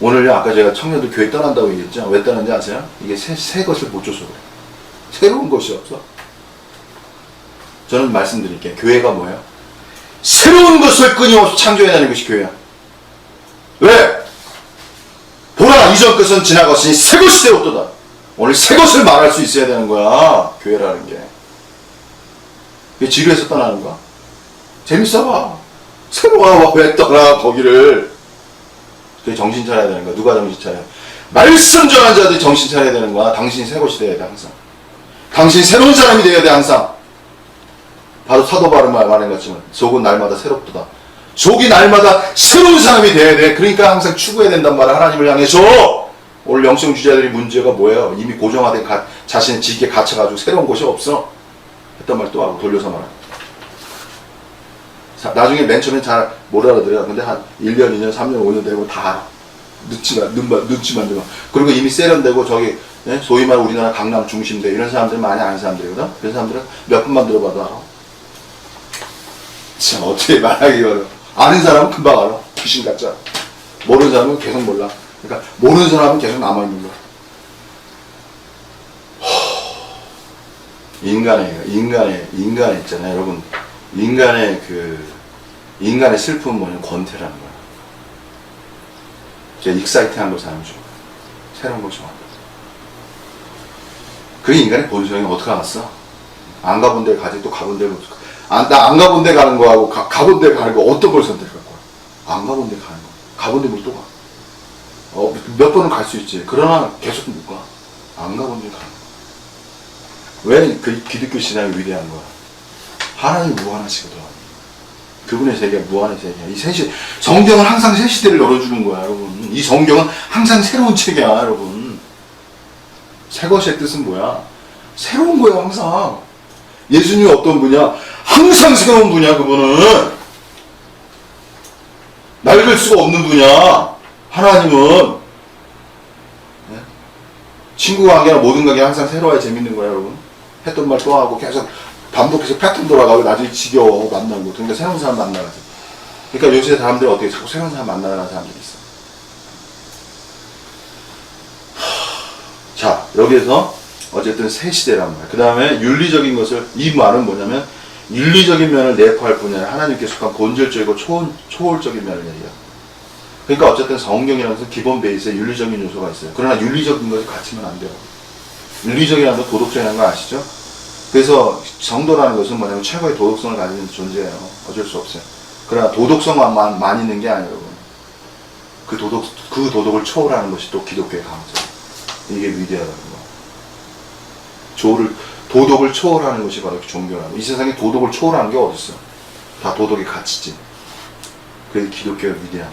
오늘 아까 제가 청년들 교회 떠난다고 얘기했죠. 왜 떠난지 아세요? 이게 새 것을 못 줘서 그래. 새로운 것이 없어. 저는 말씀드릴게요. 교회가 뭐예요? 새로운 것을 끊임없이 창조해내는 것이 교회야. 왜? 보라, 이전 것은 지나갔으니 새 것이 되었도다. 오늘 새 것을 말할 수 있어야 되는 거야. 교회라는 게. 왜 지루해서 떠나는 거야? 재밌어 봐. 새로워. 왜 떠나 거기를. 그게 정신 차려야 되는 거야. 누가 정신 차려? 말씀 전한 자들이 정신 차려야 되는 거야. 당신이 새 것이 되어야 돼 항상. 당신이 새로운 사람이 되어야 돼 항상. 바로 사도 바울 말한 것처럼 족은 날마다 새롭도다. 족이 날마다 새로운 사람이 되어야 돼. 그러니까 항상 추구해야 된단 말이야. 하나님을 향해서. 오늘 영성 주자들의 문제가 뭐예요? 이미 고정화된 자신의 지기에 갇혀가지고 새로운 것이 없어. 했던 말 또 하고 돌려서 말하고. 나중에 맨 처음엔 잘 못 알아들어요. 근데 한 1년, 2년, 3년, 5년 되고 다 알아. 눈치만 들어. 그리고 이미 세련되고 저기 소위 말 우리나라 강남 중심대 이런 사람들 많이 아는 사람들이거든. 그런 사람들은 몇 분만 들어봐도 알아. 참 어떻게 말하기 어려워. 아는 사람은 금방 알아. 귀신 같잖아. 모르는 사람은 계속 몰라. 그러니까 모르는 사람은 계속 남아있는 거야. 인간의 있잖아요. 여러분. 인간의 슬픔은 뭐냐면 권태라는 거야. 제가 익사이팅한 걸 사람 줘. 새로운 걸 좋아한다. 그게 인간의 본성이 어떻게 알았어? 안 가본 데 가지 또 가본 데를 나 안 가본 데 가는 거하고 가본 데 가는 거 어떤 걸 선택할 거야? 안 가본 데 가는 거. 가본 데 뭘 또 가? 몇 번은 갈 수 있지. 그러나 계속 못 가. 안 가본 데 가는 거. 왜 그 기독교 신앙이 위대한 거야? 하나님 무한하시거든. 그분의 세계가 무한의 세계야. 이 성경은 항상 새 시대를 열어주는 거야, 여러분. 이 성경은 항상 새로운 책이야, 여러분. 새 것의 뜻은 뭐야? 새로운 거야, 항상. 예수님이 어떤 분이야? 항상 새로운 분이야, 그분은. 낡을 수가 없는 분이야. 하나님은. 네? 친구 관계나 모든 관계 항상 새로워야 재밌는 거야, 여러분. 했던 말 또 하고 계속 반복해서 패턴 돌아가고 나중에 지겨워 만나고. 그러니까 새로운 사람 만나가지고. 그러니까 요새 사람들이 어떻게 자꾸 새로운 사람 만나는 사람들이 있어. 자, 여기에서 어쨌든 새 시대란 말이야. 그 다음에 윤리적인 것을, 이 말은 뭐냐면 윤리적인 면을 내포할 뿐 아니라 하나님께 속한 본질적이고 초월적인 면을 얘기해요. 그러니까 어쨌든 성경이라는 것은 기본 베이스에 윤리적인 요소가 있어요. 그러나 윤리적인 것을 갖추면 안 돼요. 윤리적이라는 건 도덕적이라는 거 아시죠? 그래서 성도라는 것은 뭐냐면 최고의 도덕성을 가지는 존재예요. 어쩔 수 없어요. 그러나 도덕성만 있는 게 아니에요. 그 도덕을 초월하는 것이 또 기독교의 강점. 이게 위대하다는 거. 도덕을 초월하는 것이 바로 종교라는 거. 이 세상에 도덕을 초월하는 게 어딨어? 다 도덕의 가치지. 그게 기독교가 위대한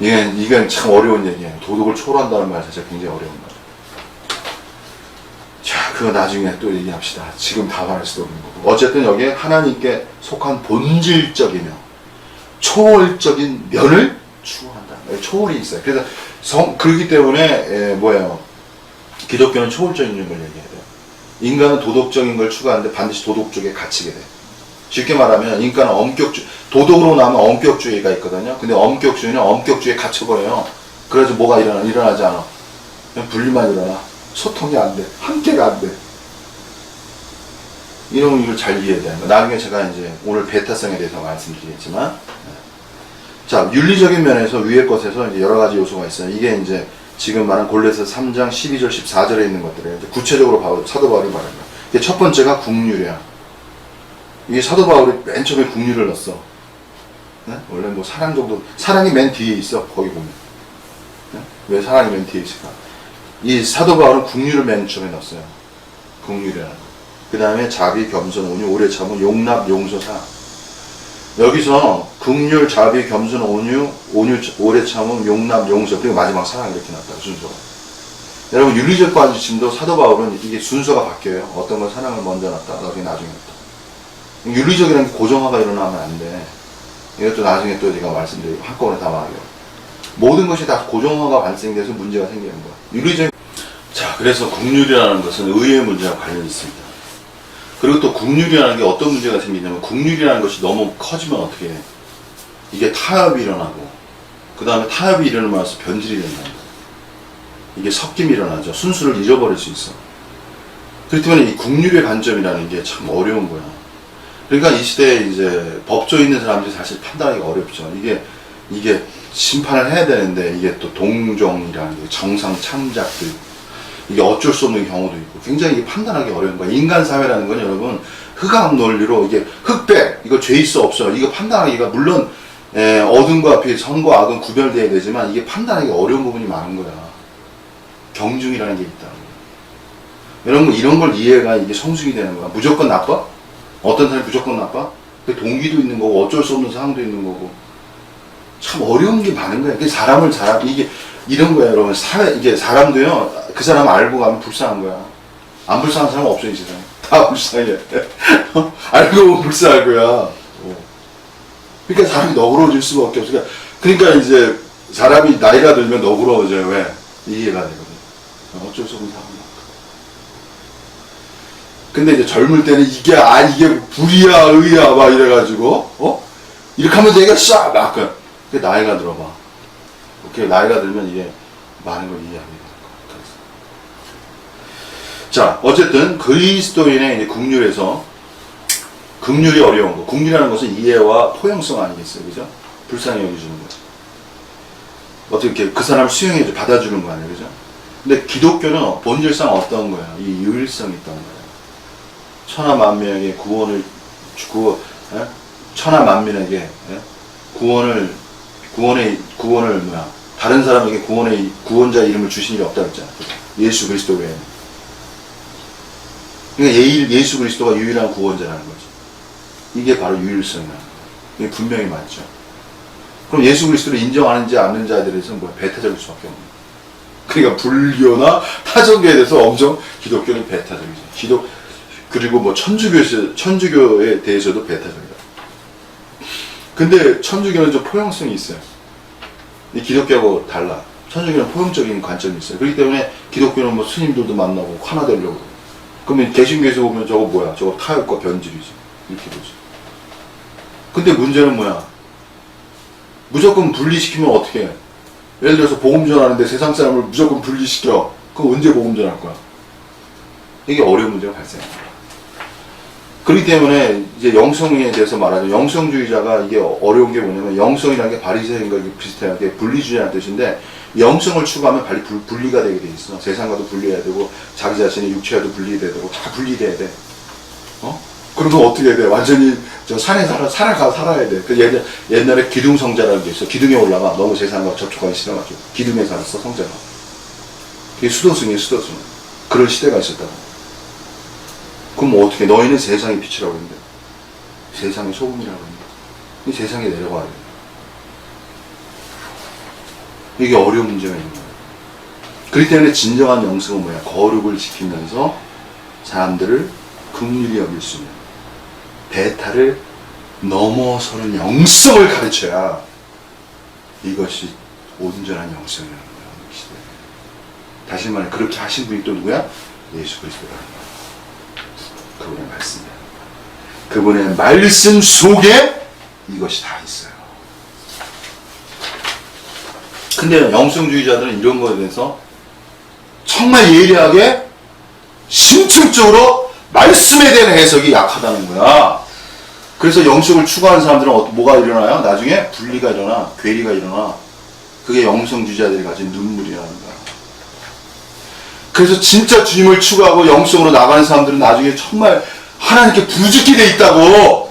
거야. 이건 참 어려운 얘기예요. 도덕을 초월한다는 말 자체가 굉장히 어려운 말이에요. 자, 그거 나중에 또 얘기합시다. 지금 다 말할 수도 없는 거고. 어쨌든 여기에 하나님께 속한 본질적이며 초월적인 면을 추구한다. 초월이 있어요. 그래서 그렇기 때문에 뭐예요? 기독교는 초월적인 걸 얘기해야 돼요. 인간은 도덕적인 걸 추구하는데 반드시 도덕 쪽에 갇히게 돼. 쉽게 말하면 인간은 도덕으로 나오면 엄격주의가 있거든요. 근데 엄격주의는 엄격주의에 갇혀버려요. 그래서 뭐가 일어나지 않아. 그냥 분리만 일어나. 소통이 안 돼. 함께가 안 돼. 이걸 잘 이해해야 되는 거야. 나중에 제가 이제 오늘 베타성에 대해서 말씀드리겠지만, 자, 윤리적인 면에서 위의 것에서 이제 여러 가지 요소가 있어요. 이게 이제 지금 말한 골로새 3장 12절 14절에 있는 것들이에요. 이제 구체적으로 사도 바울이 말하는 거야. 이게 첫 번째가 국률이야. 이게 사도 바울이 맨 처음에 국률을 넣었어. 네? 원래 뭐 사랑 정도, 사랑이 맨 뒤에 있어. 거기 보면. 네? 왜 사랑이 맨 뒤에 있을까? 이 사도 바울은 국률을 맨 처음에 넣었어요. 국률이라는 거. 그 다음에 자비, 겸손, 온유, 오래 참음, 용납, 용서사. 여기서 국률, 자비, 겸손, 온유, 오래 참음, 용납, 용서, 그리고 마지막 사랑 이렇게 나왔다. 순서가. 여러분 윤리적 가르침도 사도 바울은 이게 순서가 바뀌어요. 어떤 걸 사랑을 먼저 놨다, 나중에 놨다. 윤리적이라는 게 고정화가 일어나면 안 돼. 이것도 나중에 또 제가 말씀드리고 한꺼번에 다 말하게요. 모든 것이 다 고정화가 발생돼서 문제가 생기는 거야. 윤리적 자, 그래서 국률이라는 것은 의의 문제와 관련이 있습니다. 그리고 또 국률이라는 게 어떤 문제가 생기냐면, 국률이라는 것이 너무 커지면 어떻게 해? 이게 타협이 일어나고, 그 다음에 타협이 일어나면서 변질이 일어난다. 이게 섞임이 일어나죠. 순수를 잃어버릴 수 있어. 그렇기 때문에 이 국률의 관점이라는 게 참 어려운 거야. 그러니까 이 시대에 이제 법조에 있는 사람들이 사실 판단하기가 어렵죠. 이게 심판을 해야 되는데, 이게 또 동정이라는 게 정상 참작들, 이게 어쩔 수 없는 경우도 있고, 굉장히 이게 판단하기 어려운 거야. 인간 사회라는 건 여러분, 흑암 논리로 이게 흑백, 이거 죄 있어 없어, 이거 판단하기가, 물론 어둠과 빛, 선과 악은 구별돼야 되지만, 이게 판단하기 어려운 부분이 많은 거야. 경중이라는 게 있다. 여러분, 이런 걸 이해가 이게 성숙이 되는 거야. 무조건 나빠? 어떤 사람이 무조건 나빠? 그 동기도 있는 거고, 어쩔 수 없는 상황도 있는 거고. 참 어려운 게 많은 거야. 이게 이런 거야, 여러분. 이게 사람도요, 그 사람 알고 가면 불쌍한 거야. 안 불쌍한 사람은 없어, 이 세상에. 다 불쌍해. 알고 보면 불쌍할 거야. 그러니까 사람이 너그러워질 수밖에 없어. 그러니까 이제 사람이 나이가 들면 너그러워져요. 왜? 이해가 되거든. 어쩔 수 없는 상황이야. 근데 이제 젊을 때는 이게 불이야, 의야, 막 이래가지고, 이렇게 하면 내가 싹, 막, 그 나이가 들어봐. 오케이, 나이가 들면 이게 많은 걸 이해하게 되는 거야. 자, 어쨌든 그리스도인의 이제 국률에서 국률이 어려운 거. 국률이라는 것은 이해와 포용성 아니겠어요, 그죠? 불쌍히 여겨주는 거죠. 어떻게 그 사람을 수용해줘, 받아주는 거 아니에요, 그죠? 근데 기독교는 본질상 어떤 거야? 이 유일성이 있다는 거야. 천하 만민에게 천하 만민에게 구원을 다른 사람에게 구원자 이름을 주신 일이 없다고 했잖아. 예수 그리스도 외에는. 그러니까 예수 그리스도가 유일한 구원자라는 거지. 이게 바로 유일성이라는 거야. 이게 분명히 맞죠. 그럼 예수 그리스도를 인정하는지 않는 자들에 대해서는 배타적일 수밖에 없는 거야. 그러니까 불교나 타종교에 대해서 엄청 기독교는 배타적이죠. 그리고 뭐 천주교에 대해서도 배타적이다. 근데 천주교는 좀 포용성이 있어요. 이 기독교하고 달라. 천주교는 포용적인 관점이 있어요. 그렇기 때문에 기독교는 뭐 스님들도 만나고 하나 되려고. 그러면 개신교에서 보면 저거 뭐야? 저거 타협과 변질이지. 이렇게 보지. 근데 문제는 뭐야? 무조건 분리시키면 어떻게 해? 예를 들어서 복음 전하는데 세상 사람을 무조건 분리시켜. 그럼 언제 복음 전할 거야? 이게 어려운 문제가 발생해요. 그렇기 때문에 이제 영성에 대해서 말하죠. 영성주의자가 이게 어려운 게 뭐냐면, 영성이라는 게 바리새인과 비슷해요. 이게 분리주의라는 뜻인데, 영성을 추구하면 빨리 분리가 되게 돼 있어. 세상과도 분리해야 되고, 자기 자신의 육체와도 분리돼야 되고, 다 분리돼야 돼. 그러면 어떻게 해야 돼? 완전히 저 산에 살아야 돼. 그 옛날에 기둥성자라는 게 있어. 기둥에 올라가. 너무 세상과 접촉하기 싫어가지고. 기둥에 살았어, 성자가. 그게 수도승이에요, 수도승. 그런 시대가 있었다. 그럼 뭐 어떻게? 너희는 세상의 빛이라고 했는데, 세상의 소금이라고 했는데, 이 세상에 내려가야 돼. 이게 어려운 문제가 있는 거예요. 그렇기 때문에 진정한 영성은 뭐야? 거룩을 지키면서 사람들을 긍휼히 여길 수 있는, 배타를 넘어서는 영성을 가르쳐야 이것이 온전한 영성이라는 거야. 다시 말해, 그렇게 하신 분이 또 누구야? 예수 그리스도라는 거야. 그분의 말씀이야. 그분의 말씀 속에 이것이 다 있어요. 근데 영성주의자들은 이런 거에 대해서 정말 예리하게 심층적으로 말씀에 대한 해석이 약하다는 거야. 그래서 영성을 추구하는 사람들은 뭐가 일어나요? 나중에 분리가 일어나, 괴리가 일어나. 그게 영성주의자들이 가진 눈물이라는 거야. 그래서 진짜 주님을 추구하고 영성으로 나가는 사람들은 나중에 정말 하나님께 부짓게 돼 있다고.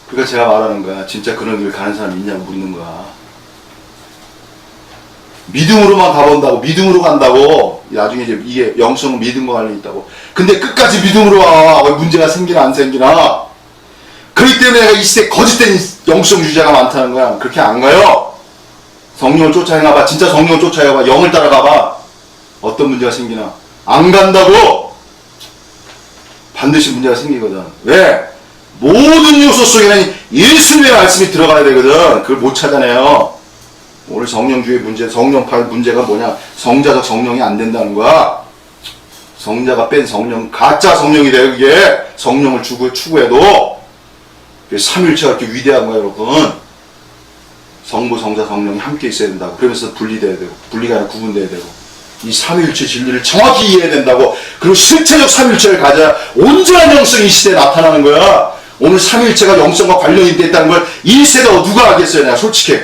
그러니까 제가 말하는 거야. 진짜 그런 길 가는 사람이 있냐고 묻는 거야. 믿음으로만 가본다고, 믿음으로 간다고. 나중에 이제 이게 영성은 믿음과 관련이 있다고. 근데 끝까지 믿음으로 와. 왜 문제가 생기나 안 생기나. 그렇기 때문에 내가 이 시대에 거짓된 영성주의자가 많다는 거야. 그렇게 안 가요. 성령을 쫓아가봐. 진짜 성령을 쫓아가봐. 영을 따라가봐. 어떤 문제가 생기나. 안 간다고. 반드시 문제가 생기거든. 왜? 모든 요소 속에는 예수님의 말씀이 들어가야 되거든. 그걸 못 찾아내요. 오늘 성령주의 문제, 성령파의 문제가 뭐냐? 성자적 성령이 안 된다는 거야. 성자가 뺀 성령, 가짜 성령이 돼요, 그게. 성령을 추구해도. 삼일체가 이렇게 위대한 거야, 여러분. 성부, 성자, 성령이 함께 있어야 된다고. 그러면서 분리돼야 되고, 분리가 아니라 구분돼야 되고. 이 삼일체 진리를 정확히 이해해야 된다고. 그리고 실체적 삼일체를 가져야 온전한 영성이 이 시대에 나타나는 거야. 오늘 삼일체가 영성과 관련이 됐다는 걸 이 세대가 누가 알겠어요, 내가 솔직히.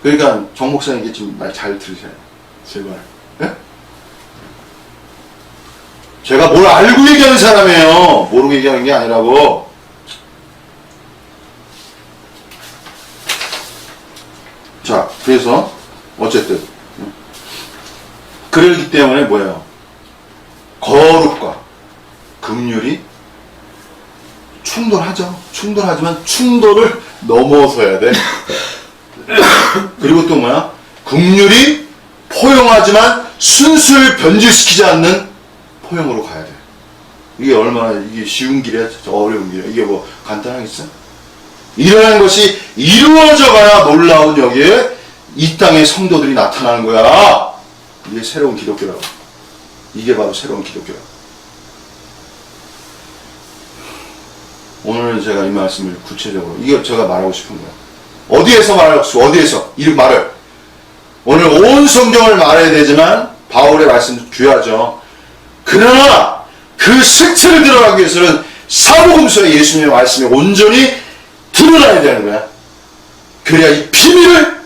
그러니까 정 목사님께 좀 말 잘 들으세요. 제발. 예? 제가 뭘 알고 얘기하는 사람이에요. 모르고 얘기하는 게 아니라고. 자, 그래서 어쨌든 그러기 때문에 뭐예요? 거룩과 긍휼이 충돌하죠. 충돌하지만 충돌을 넘어서야 돼. 그리고 또 뭐야? 긍휼이 포용하지만 순수를 변질시키지 않는 포용으로 가야 돼. 이게 얼마나 이게 쉬운 길이야? 어려운 길이야? 이게 뭐 간단하겠어? 이러한 것이 이루어져 가야 놀라운 여기에 이 땅의 성도들이 나타나는 거야. 이게 새로운 기독교라고. 이게 바로 새로운 기독교라고. 오늘 제가 이 말씀을 구체적으로 이게 제가 말하고 싶은 거야. 어디에서 말하고 싶어? 어디에서? 이 말을. 오늘 온 성경을 말해야 되지만 바울의 말씀도 귀하죠. 그러나 그 실체를 들어가기 위해서는 사복음서의 예수님의 말씀이 온전히 드러나야 되는 거야. 그래야 이 비밀을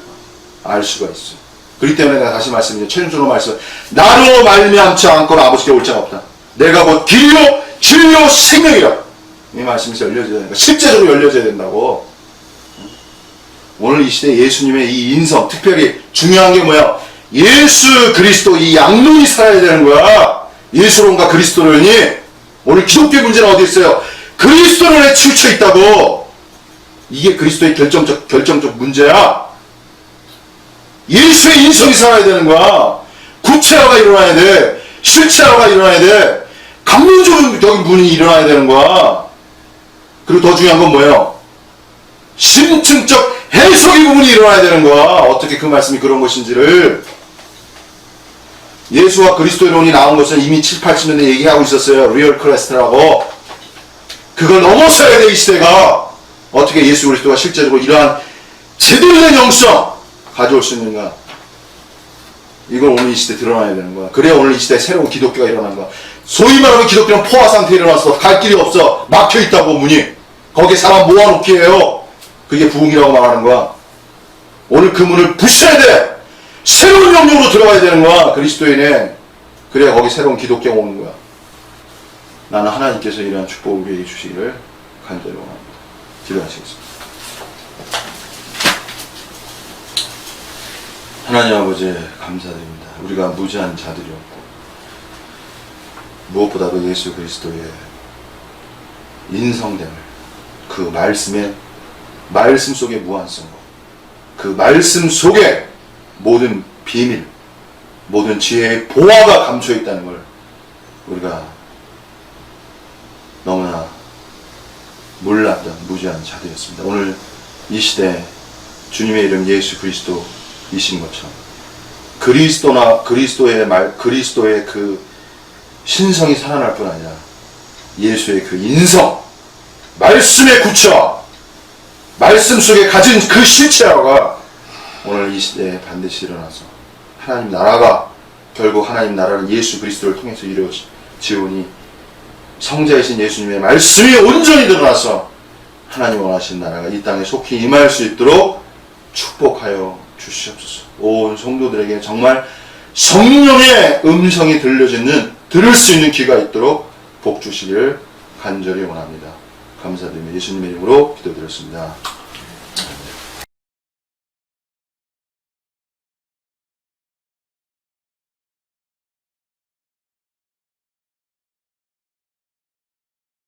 알 수가 있어. 그렇기 때문에 내가 다시 말씀드리죠. 최준수로 말씀. 나로 말미암지 않고는 아버지께 올 자가 없다. 내가 곧 길이요 진리요 생명이라. 이 말씀이 열려져야 된다. 실제적으로 열려져야 된다고. 오늘 이 시대 예수님의 이 인성, 특별히 중요한 게 뭐야? 예수 그리스도 이 양론이 살아야 되는 거야. 예수론과 그리스도론이. 오늘 기독교 문제는 어디 있어요? 그리스도론에 치우쳐 있다고. 이게 그리스도의 결정적 문제야. 예수의 인성이 살아야 되는 거야. 구체화가 일어나야 돼. 실체화가 일어나야 돼. 감론적인 분이 일어나야 되는 거야. 그리고 더 중요한 건 뭐예요? 심층적 해석의 부분이 일어나야 되는 거야. 어떻게 그 말씀이 그런 것인지를. 예수와 그리스도론이 나온 것은 이미 7, 80년대 얘기하고 있었어요. 리얼 크레스트라고. 그걸 넘어서야 돼, 이 시대가. 어떻게 예수 그리스도가 실제적으로 이러한 제대로 된 영성 가져올 수 있는가. 이걸 오늘 이 시대에 드러나야 되는 거야. 그래야 오늘 이 시대에 새로운 기독교가 일어난 거야. 소위 말하면 기독교는 포화 상태에 일어났어. 갈 길이 없어. 막혀있다고 문이. 거기에 사람 모아놓기 해요. 그게 부흥이라고 말하는 거야. 오늘 그 문을 부셔야 돼. 새로운 영역으로 들어가야 되는 거야. 그리스도인에. 그래야 거기 새로운 기독교가 오는 거야. 나는 하나님께서 이러한 축복을 우리에게 주시기를 간절히 원합니다. 기도하시겠습니다. 하나님 아버지 감사드립니다. 우리가 무지한 자들이었고 무엇보다도 예수 그리스도의 인성됨을, 그 말씀의 말씀 속의 무한성과 그 말씀 속에 모든 비밀, 모든 지혜의 보화가 감춰 있다는 걸 우리가 너무나 몰랐던 무지한 자들이었습니다. 오늘 이 시대 주님의 이름 예수 그리스도이신 것처럼 그리스도의 그 신성이 살아날 뿐 아니라 예수의 그 인성, 말씀의 구체화, 말씀 속에 가진 그 실체화가 오늘 이 시대에 반드시 일어나서 하나님 나라가 결국 하나님 나라는 예수 그리스도를 통해서 이루어지오니 성자이신 예수님의 말씀이 온전히 드러나서 하나님 원하시는 나라가 이 땅에 속히 임할 수 있도록 축복하여 주시옵소서. 온 성도들에게 정말 성령의 음성이 들을 수 있는 귀가 있도록 복 주시기를 간절히 원합니다. 감사드리며 예수님의 이름으로 기도드렸습니다.